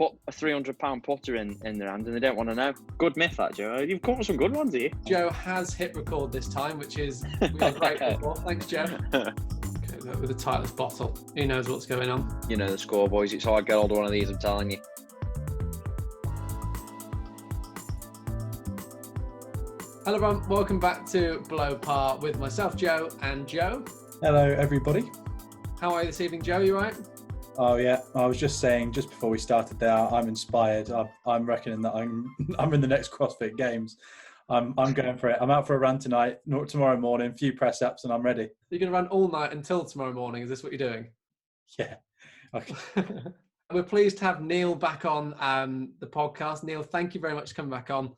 put a £300 putter in their hand and they don't want to know. Good myth, that, Joe. You've come up with some good ones here. Joe has hit record this time, which is we are grateful for. Thanks, Joe. Okay, with a tightless bottle. Who knows what's going on? You know the score, boys. It's hard to get hold of one of these, I'm telling you. Hello, everyone. Welcome back to Below Par with myself, Joe, and Joe. Hello, everybody. How are you this evening, Joe? You right? Oh yeah, I was just saying just before we started there, I'm inspired. I'm reckoning that I'm in the next CrossFit Games. I'm going for it. I'm out for a run tonight, tomorrow morning, a few press ups, and I'm ready. You're going to run all night until tomorrow morning. Is this what you're doing? Yeah. Okay. We're pleased to have Neil back on the podcast. Neil, thank you very much for coming back on.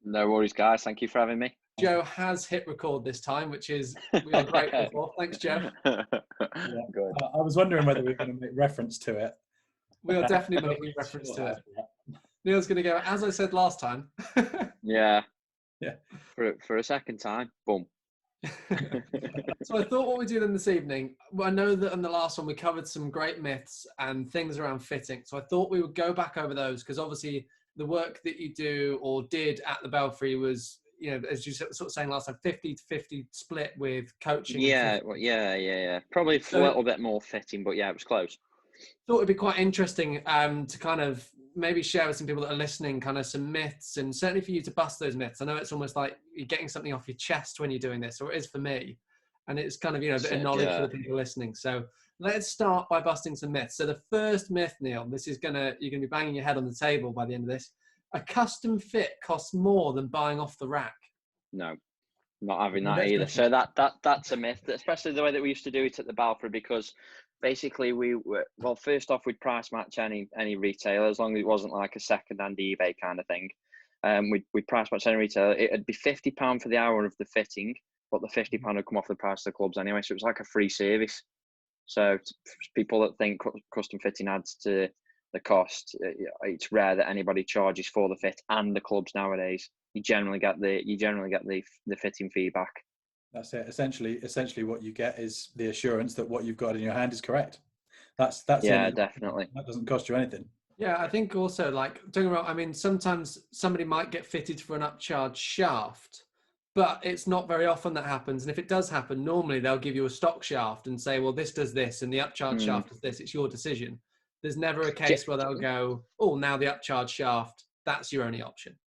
No worries, guys. Thank you for having me. Joe has hit record this time, which is we are grateful for. Thanks, Joe. Yeah. Good. I was wondering whether we were going to make reference to it. We'll definitely make reference to it. Neil's going to go, as I said last time. Yeah. Yeah. For a second time. Boom. So I thought what we do then this evening, well, I know that in the last one we covered some great myths and things around fitting. So I thought we would go back over those because obviously the work that you do or did at the Belfry was, you know, as you sort of saying last time, 50-50 split with coaching. Yeah, well, yeah. Probably a little bit more fitting, but yeah, it was close. Thought it'd be quite interesting to kind of maybe share with some people that are listening kind of some myths, and certainly for you to bust those myths. I know it's almost like you're getting something off your chest when you're doing this, or it is for me. And it's kind of, you know, a bit of knowledge for the people listening. So let's start by busting some myths. So the first myth, Neil, you're gonna be banging your head on the table by the end of this. A custom fit costs more than buying off the rack. No, not having that either. So that's a myth, especially the way that we used to do it at the Belfry, because basically first off, we'd price match any retailer as long as it wasn't like a second-hand eBay kind of thing. We'd price match any retailer. It'd be £50 for the hour of the fitting, but the £50 would come off the price of the clubs anyway. So it was like a free service. So people that think custom fitting adds to the cost, it's rare that anybody charges for the fit and the clubs nowadays. You generally get the fitting fee back. That's it. Essentially what you get is the assurance that what you've got in your hand is correct. That's yeah, it. Definitely. That doesn't cost you anything. Yeah, I think also, like, don't get me wrong, I mean, sometimes somebody might get fitted for an upcharge shaft, but it's not very often that happens. And if it does happen, normally they'll give you a stock shaft and say, well, this does this and the upcharge shaft does this. It's your decision. There's never a case where they'll go, oh, now the upcharge shaft, that's your only option.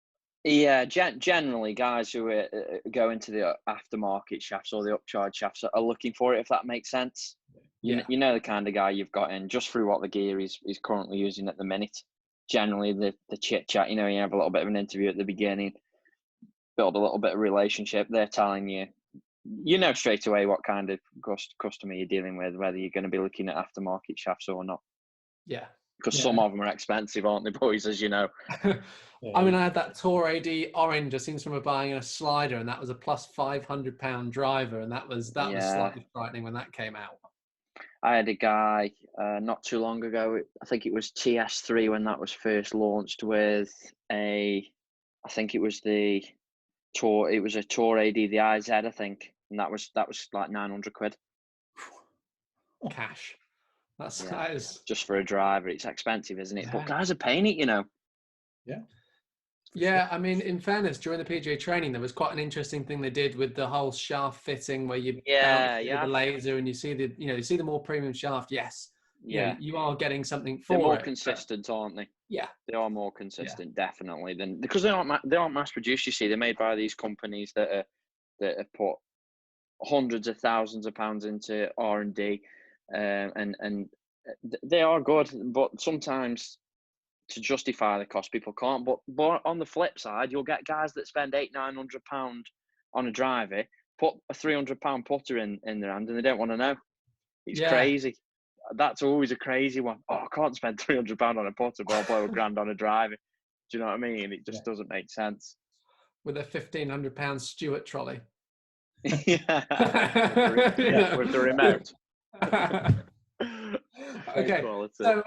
Yeah, generally guys who go into the aftermarket shafts or the upcharge shafts are looking for it, if that makes sense. You know the kind of guy you've got in just through what the gear he's currently using at the minute. Generally the chit chat, you know, you have a little bit of an interview at the beginning, build a little bit of relationship. They're telling you, you know straight away what kind of customer you're dealing with, whether you're going to be looking at aftermarket shafts or not. Yeah. Because some of them are expensive, aren't they, boys, as you know? I mean, I had that Tour AD orange. I seem to remember buying a slider, and that was a plus £500 driver, and that was slightly frightening when that came out. I had a guy not too long ago. I think it was TS3 when that was first launched with I think it was the Tour. It was a Tour AD, the IZ, I think, and that was like £900. Cash. That is just for a driver. It's expensive, isn't it? Yeah. But guys are paying it, you know. Yeah. Yeah, I mean, in fairness, during the PGA training, there was quite an interesting thing they did with the whole shaft fitting, where you bounce with the laser, and you see the more premium shaft. Yes, you are getting something for it. They're more consistent, aren't they? Yeah, they are more consistent, definitely. Because they aren't mass produced. You see, they're made by these companies that have put hundreds of thousands of pounds into R&D. And they are good, but sometimes to justify the cost, people can't. But on the flip side, you'll get guys that spend £800-900 on a driver, put a £300 putter in their hand, and they don't want to know. It's crazy. That's always a crazy one. Oh, I can't spend £300 on a putter, but I'll blow £1,000 on a driver. Do you know what I mean? It just doesn't make sense. With a £1,500 Stewart trolley. With the remote. Okay, so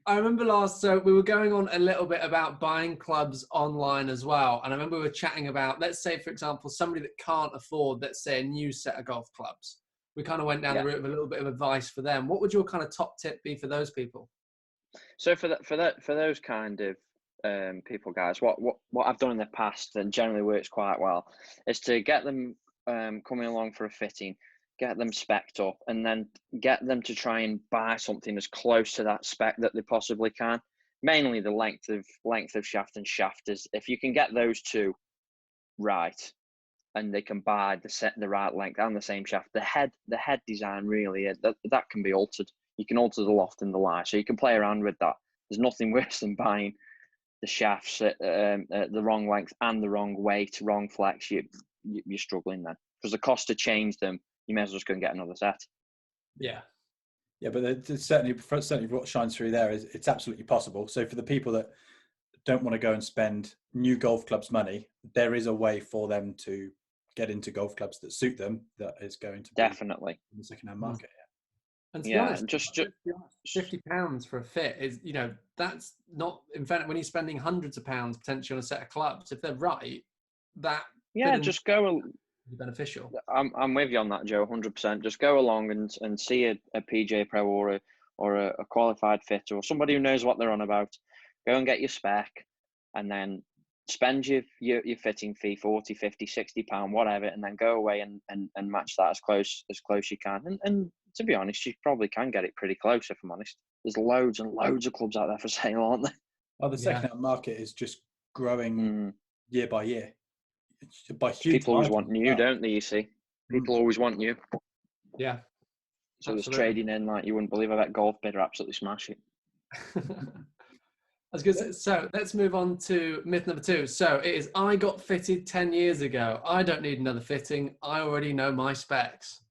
I remember so we were going on a little bit about buying clubs online as well, and I remember we were chatting about, let's say for example, somebody that can't afford, let's say, a new set of golf clubs. We kind of went down the route of a little bit of advice for them. What would your kind of top tip be for those people? So for those kind of people, guys, what I've done in the past and generally works quite well is to get them coming along for a fitting, get them spec'd up, and then get them to try and buy something as close to that spec that they possibly can. Mainly the length of shaft and shaft is, if you can get those two right, and they can buy the right length and the same shaft. The head design really that can be altered. You can alter the loft and the lie, so you can play around with that. There's nothing worse than buying the shafts at the wrong length and the wrong weight, wrong flex. You're struggling then, because the cost to change them, you may as well just go and get another set. Yeah. Yeah, but certainly what shines through there is it's absolutely possible. So for the people that don't want to go and spend new golf clubs money, there is a way for them to get into golf clubs that suit them. That is going to be definitely in the second-hand market. And to be honest, just £50 for a fit is, that's not, in fact, when you're spending hundreds of pounds potentially on a set of clubs, if they're right, that just go. Beneficial. I'm with you on that, Joe, 100%. Just go along and see a PJ Pro or a qualified fitter or somebody who knows what they're on about. Go and get your spec, and then spend your fitting fee, 40, 50, 60 pound, whatever, and then go away and match that as close you can. And to be honest, you probably can get it pretty close, if I'm honest. There's loads and loads of clubs out there for sale, aren't there? Well, the second-hand market is just growing year by year. By huge people always want new, don't they? You see, people always want new. Yeah. So there's trading in like you wouldn't believe. I bet golf bidder absolutely smash it. That's good. So let's move on to myth number 2. So it is, I got fitted 10 years ago. I don't need another fitting. I already know my specs.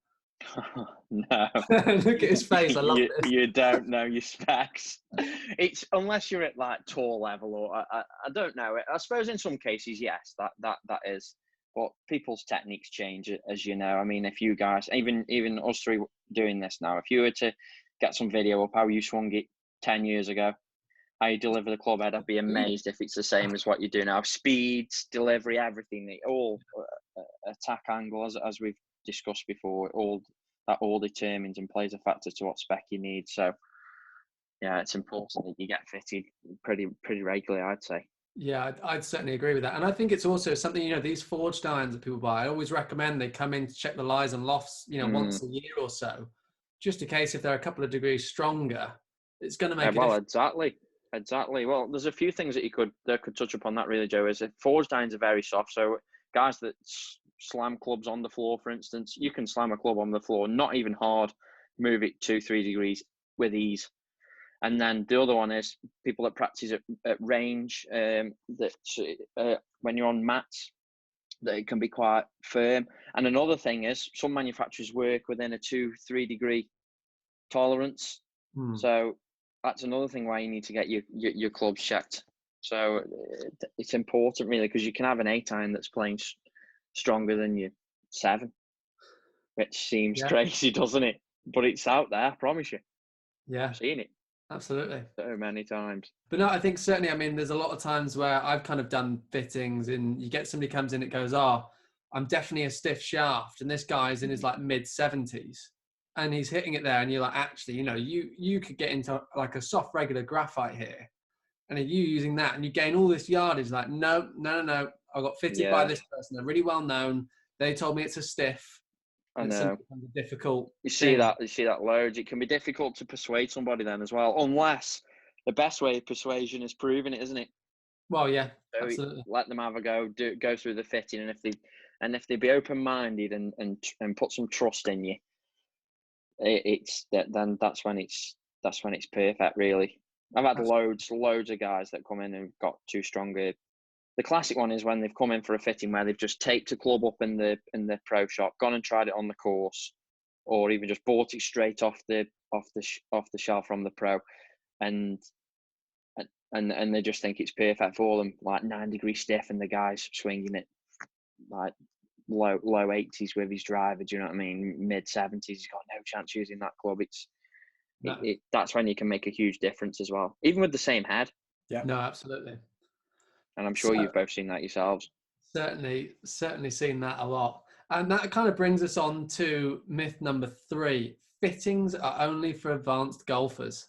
No. Look at his face. I love this. You don't know your specs. It's unless you're at like tour level, or I don't know. I suppose in some cases, yes, that is. But people's techniques change, as you know. I mean, if you guys, even us three doing this now, if you were to get some video of how you swung it 10 years ago, how you deliver the club head, I'd be amazed if it's the same as what you do now. Speeds, delivery, everything, all attack angle, as we've discussed before, all determines and plays a factor to what spec you need. So yeah, it's important that you get fitted pretty regularly, I'd say. Yeah, I'd certainly agree with that. And I think it's also something, these forged irons that people buy, I always recommend they come in to check the lies and lofts, once a year or so, just in case if they're a couple of degrees stronger, it's going to make a difference. Exactly. Well, there's a few things that could touch upon that really, Joe. Is forged irons are very soft. So guys that slam clubs on the floor, for instance, you can slam a club on the floor, not even hard, move it 2-3 degrees with ease. And then the other one is people that practice at range, that when you're on mats, that it can be quite firm. And another thing is some manufacturers work within a 2-3 degree tolerance. So that's another thing why you need to get your clubs checked. So it's important really, because you can have an 8 iron that's playing stronger than your 7, which seems crazy, doesn't it? But it's out there, I promise you. Yeah, I've seen it. Absolutely. So many times. But no, I think certainly, there's a lot of times where I've kind of done fittings and you get somebody comes in, it goes, I'm definitely a stiff shaft. And this guy's in his like mid 70s and he's hitting it there. And you're like, actually, you could get into like a soft regular graphite here. And are you using that and you gain all this yardage? Like, no. I got fitted by this person. They're really well known. They told me it's a stiff. I know. Difficult. You see that loads. It can be difficult to persuade somebody then as well, unless the best way of persuasion is proving it, isn't it? Well, yeah, so absolutely. Let them have a go. Go through the fitting, and if they be open minded and put some trust in you, then that's when it's perfect. Really, I've had loads of guys that come in and got too strong. The classic one is when they've come in for a fitting where they've just taped a club up in the pro shop, gone and tried it on the course, or even just bought it straight off the shelf from the pro, and they just think it's perfect for them, like 9 degree stiff, and the guy's swinging it like low 80s with his driver. Do you know what I mean? Mid 70s, he's got no chance using that club. That's when you can make a huge difference as well, even with the same head. Yeah. No, absolutely. And I'm sure you've both seen that yourselves. Certainly seen that a lot. And that kind of brings us on to myth number 3. Fittings are only for advanced golfers.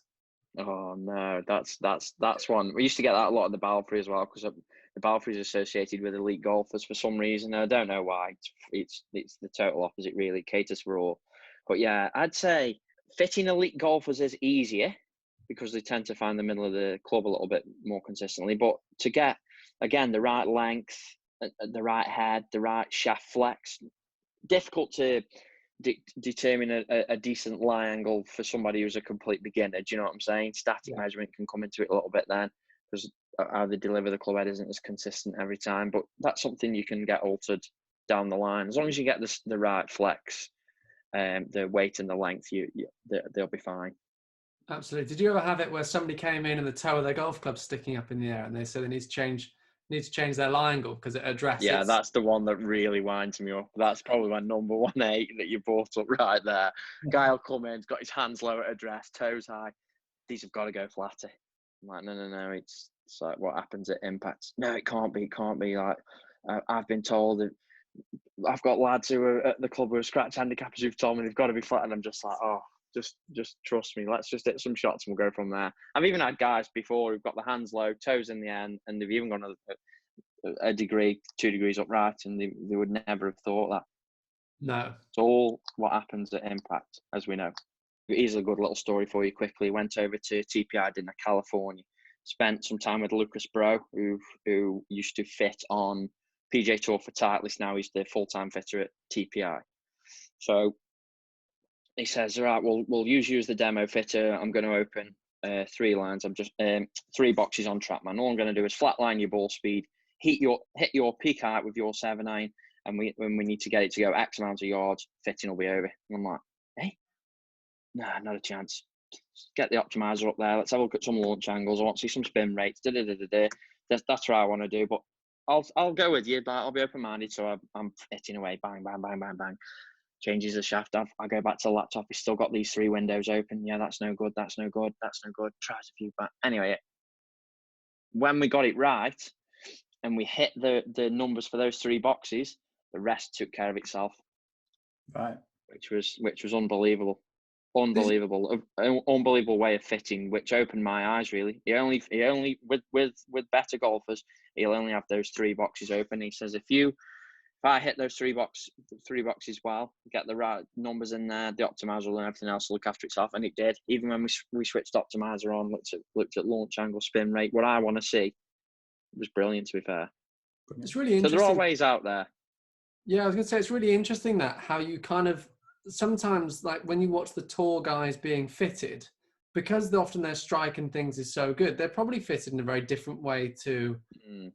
Oh no, that's one. We used to get that a lot at the Balfour as well, because the Balfour is associated with elite golfers for some reason. I don't know why. It's the total opposite, really. It caters for all. But yeah, I'd say fitting elite golfers is easier because they tend to find the middle of the club a little bit more consistently. But to get, again, the right length, the right head, the right shaft flex, difficult to determine a decent lie angle for somebody who's a complete beginner. Do you know what I'm saying? Static measurement can come into it a little bit then, because how they deliver the club head isn't as consistent every time. But that's something you can get altered down the line as long as you get the right flex, the weight and the length. They'll be fine. Absolutely. Did you ever have it where somebody came in and the toe of their golf club sticking up in the air, and they said they need to change their lie angle because it addresses? Yeah, that's the one that really winds me up. That's probably my number 1 that you brought up right there. Guy will come in, he's got his hands low at address, toes high. These have got to go flatter. I'm like, no. It's like, what happens at impact? No, it can't be. Like, I've been told that I've got lads who are at the club who are scratch handicappers who've told me they've got to be flat, and I'm just like, oh, just trust me. Let's just hit some shots and we'll go from there. I've even had guys before who've got the hands low, toes in the end, and they've even gone a degree, 2 degrees upright, and they would never have thought that. No. It's all what happens at impact, as we know. Here's a good little story for you quickly. Went over to TPI Dinner, California. Spent some time with Lucas Bro, who used to fit on PJ Tour for Titleist. Now he's the full-time fitter at TPI. So he says, all right, we'll use you as the demo fitter. I'm going to open 3 lines. I'm just 3 boxes on TrackMan. All I'm going to do is flatline your ball speed, hit your peak height with your 7-iron, and when we need to get it to go X amount of yards, fitting will be over. And I'm like, hey, nah, not a chance. Get the optimizer up there. Let's have a look at some launch angles. I want to see some spin rates. That's what I want to do. But I'll go with you. But I'll be open minded. So I'm hitting away. Bang, bang, bang, bang, bang. Changes the shaft. I go back to the laptop. He's still got these 3 windows open. Yeah, that's no good. That's no good. That's no good. Tries a few back. Anyway, when we got it right and we hit the numbers for those 3 boxes, the rest took care of itself. Right. Which was unbelievable. Unbelievable way of fitting, which opened my eyes really. He only with better golfers, he'll only have those 3 boxes open. He says if I hit those 3 boxes well, get the right numbers in there, the optimizer and everything else will look after itself, and it did. Even when we switched optimizer on, looked at launch angle, spin rate, what I want to see, it was brilliant. To be fair, it's really interesting. So there are ways out there. Yeah, I was going to say it's really interesting that how you kind of sometimes, like when you watch the tour guys being fitted, because often their strike and things is so good, they're probably fitted in a very different way to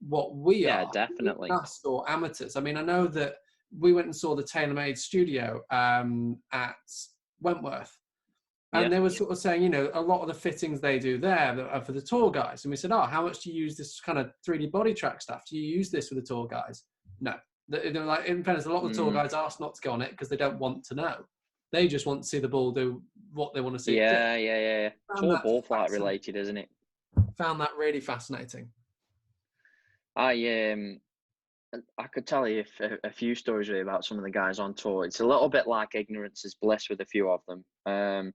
what we are. Yeah, definitely. Us or amateurs. I mean, I know that we went and saw the TaylorMade studio at Wentworth. And they were sort of saying, you know, a lot of the fittings they do there are for the tour guys. And we said, oh, how much do you use this kind of 3D body track stuff? Do you use this for the tour guys? No. They're like, in fairness, a lot of the tour guys ask not to go on it because they don't want to know. They just want to see the ball do what they want to see. Yeah. It's all ball flight related, isn't it? Found that really fascinating. I could tell you a few stories really about some of the guys on tour. It's a little bit like ignorance is bliss with a few of them. And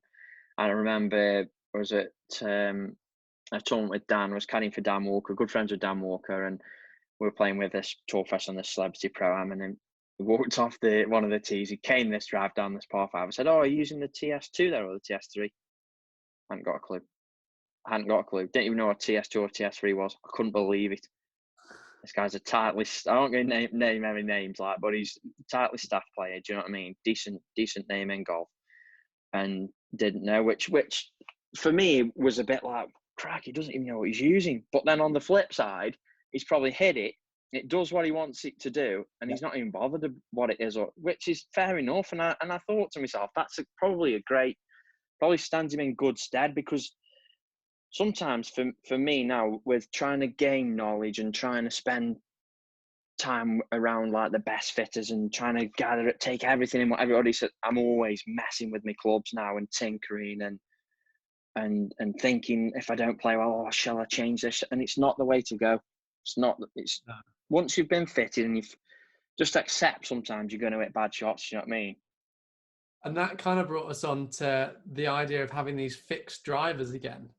I remember I was at a tournament with Dan. I was caddying for Dan Walker, good friends with Dan Walker, and we were playing with this tour fest on this Celebrity Pro-Am, and then we walked off one of the tees. He came this drive down this par 5. I said, "Oh, are you using the TS2 there or the TS3?" I hadn't got a clue. Didn't even know what TS2 or TS3 was. I couldn't believe it. This guy's a tightly, I don't going to name any names, but he's a tightly staffed player. Do you know what I mean? Decent name in golf, and didn't know which for me was a bit like, crack. He doesn't even know what he's using. But then on the flip side, he's probably hit it. It does what he wants it to do, and he's not even bothered what it is, which is fair enough. And I thought to myself, that's probably stands him in good stead, because sometimes for me now, with trying to gain knowledge and trying to spend time around like the best fitters and trying to gather it, take everything in what everybody said, I'm always messing with my clubs now and tinkering and thinking, if I don't play well, oh, shall I change this? And it's not the way to go. Once you've been fitted and you've just accept sometimes you're going to hit bad shots, you know what I mean? And that kind of brought us on to the idea of having these fixed drivers again.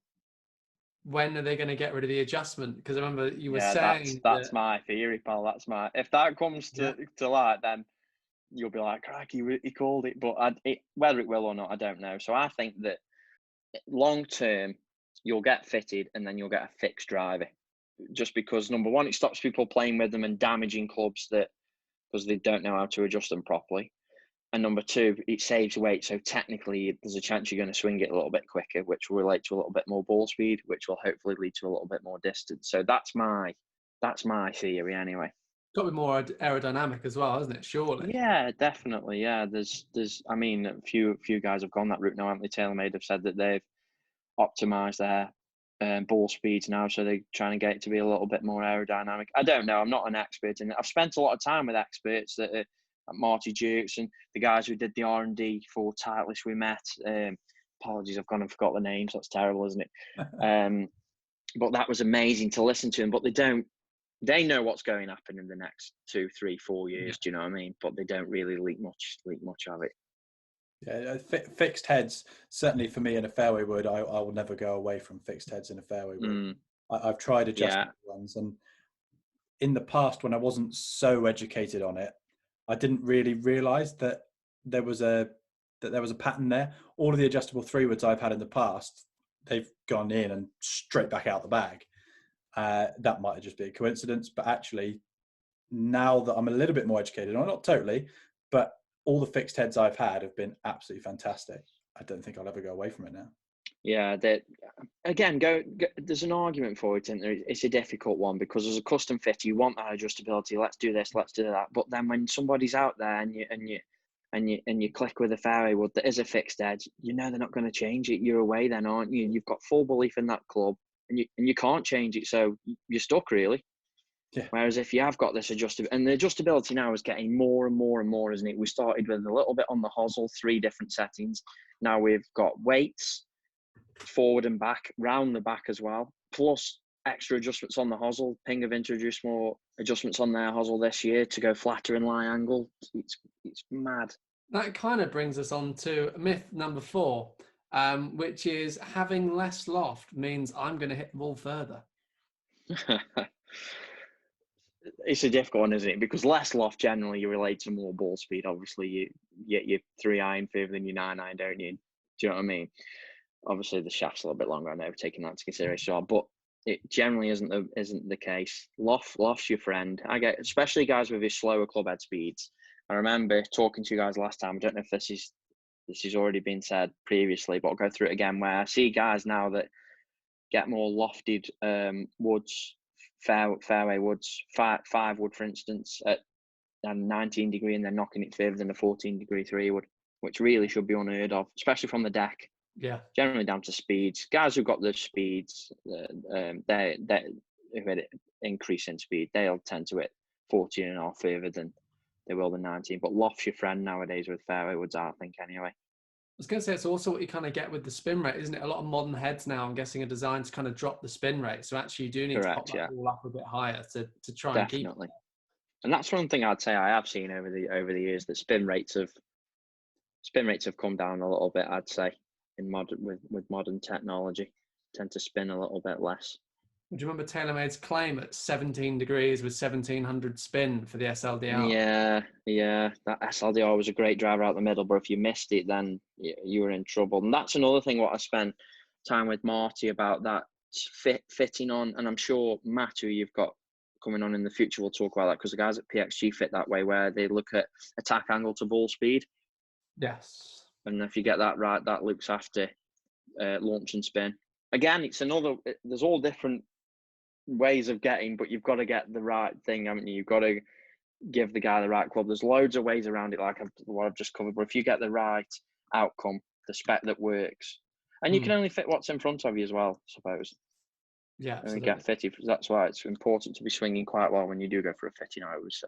when are they going to get rid of the adjustment? Because I remember you were Yeah, saying that's my theory, pal. That's my, if that comes to light, then you'll be like, crikey, he called it. But whether it will or not, I don't know. So I think that long term, you'll get fitted and then you'll get a fixed driver. Just because, number one, it stops people playing with them and damaging clubs because they don't know how to adjust them properly. And number two, it saves weight. So technically, there's a chance you're going to swing it a little bit quicker, which will relate to a little bit more ball speed, which will hopefully lead to a little bit more distance. So that's my theory anyway. Got to be more aerodynamic as well, isn't it? Surely. Yeah, definitely. Yeah, there's. I mean, a few guys have gone that route now, haven't they? TaylorMade have said that they've optimized their ball speeds now, so they're trying to get it to be a little bit more aerodynamic. I don't know. I'm not an expert in it. I've spent a lot of time with experts that are Marty Jukes and the guys who did the R&D for Titleist we met. Apologies, I've gone and forgot the names. That's terrible, isn't it? But that was amazing to listen to them. But they know what's going to happen in the next 2, 3, 4 years. Do you know what I mean? But they don't really leak much of it. Yeah, fixed heads, certainly for me in a fairway wood, I will never go away from fixed heads in a fairway wood. I've tried adjustable ones, and in the past when I wasn't so educated on it, I didn't really realise that there was a pattern there. All of the adjustable 3-woods I've had in the past, they've gone in and straight back out the bag. That might just be a coincidence, but actually now that I'm a little bit more educated on it, not totally, but all the fixed heads I've had have been absolutely fantastic. I don't think I'll ever go away from it now. Yeah, again, there's an argument for it, isn't there? It's a difficult one because as a custom fitter, you want that adjustability. Let's do this, let's do that. But then when somebody's out there and you click with a fairway wood that is a fixed edge, you know they're not going to change it. You're away then, aren't you? You've got full belief in that club, and you can't change it, so you're stuck really. Yeah. Whereas if you have got this and the adjustability now is getting more and more and more, isn't it? We started with a little bit on the hosel, 3 different settings. Now we've got weights, forward and back, round the back as well, plus extra adjustments on the hosel. Ping have introduced more adjustments on their hosel this year to go flatter and lie angle. It's mad. That kind of brings us on to myth number 4, which is having less loft means I'm going to hit the ball further. It's a difficult one, isn't it? Because less loft generally you relate to more ball speed. Obviously, you get your 3-iron further than your 9-iron, don't you? Do you know what I mean? Obviously, the shaft's a little bit longer. I know, taking that into consideration, but it generally isn't the case. Loft's your friend. I get, especially guys with his slower club head speeds. I remember talking to you guys last time. I don't know if this has already been said previously, but I'll go through it again. Where I see guys now that get more lofted woods, fairway woods, 5 wood, for instance, at 19 degree, and they're knocking it further than a 14 degree 3-wood, which really should be unheard of, especially from the deck. Yeah, generally down to speeds. Guys who've got the speeds, they who've had increase in speed, they'll tend to hit 14 and a half further than they will the 19. But loft's your friend nowadays with fairway woods, I think, anyway. I was going to say, it's also what you kind of get with the spin rate, isn't it? A lot of modern heads now, I'm guessing, are designed to kind of drop the spin rate. So actually, you do need to pop that ball up a bit higher to try and keep it. And that's one thing I'd say I have seen over the years, that spin rates have come down a little bit. I'd say with modern technology, tend to spin a little bit less. Do you remember TaylorMade's claim at 17 degrees with 1700 spin for the SLDR? Yeah. That SLDR was a great driver out the middle, but if you missed it, then you were in trouble. And that's another thing what I spent time with Marty about, that fitting on. And I'm sure Matt, who you've got coming on in the future, will talk about that, because the guys at PXG fit that way, where they look at attack angle to ball speed. Yes. And if you get that right, that looks after launch and spin. Again, there's all different ways of getting, but you've got to get the right thing, haven't you? You've got to give the guy the right club. There's loads of ways around it, like what I've just covered, but if you get the right outcome, the spec that works, and you can only fit what's in front of you as well, I suppose. Yeah, and get fitted. That's why it's important to be swinging quite well when you do go for a fitting, I would say.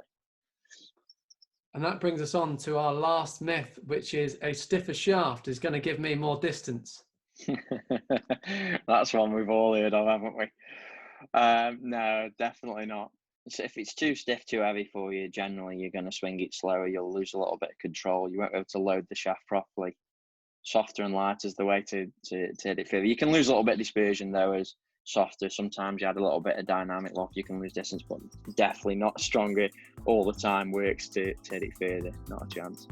And that brings us on to our last myth, which is a stiffer shaft is going to give me more distance. That's one we've all heard of, haven't we? No, definitely not. So if it's too stiff, too heavy for you, generally you're going to swing it slower. You'll lose a little bit of control. You won't be able to load the shaft properly. Softer and lighter is the way to hit it further. You can lose a little bit of dispersion though, as softer. Sometimes you add a little bit of dynamic loft, you can lose distance, but definitely not stronger all the time. Works to take it further. Not a chance.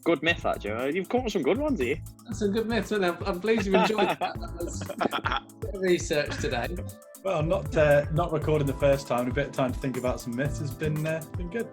Good myth, that, Joe. You've come up with some good ones here. That's some good myths, and I'm pleased you enjoyed that. That was a bit of research today. Well, not recording the first time, a bit of time to think about some myths has been good.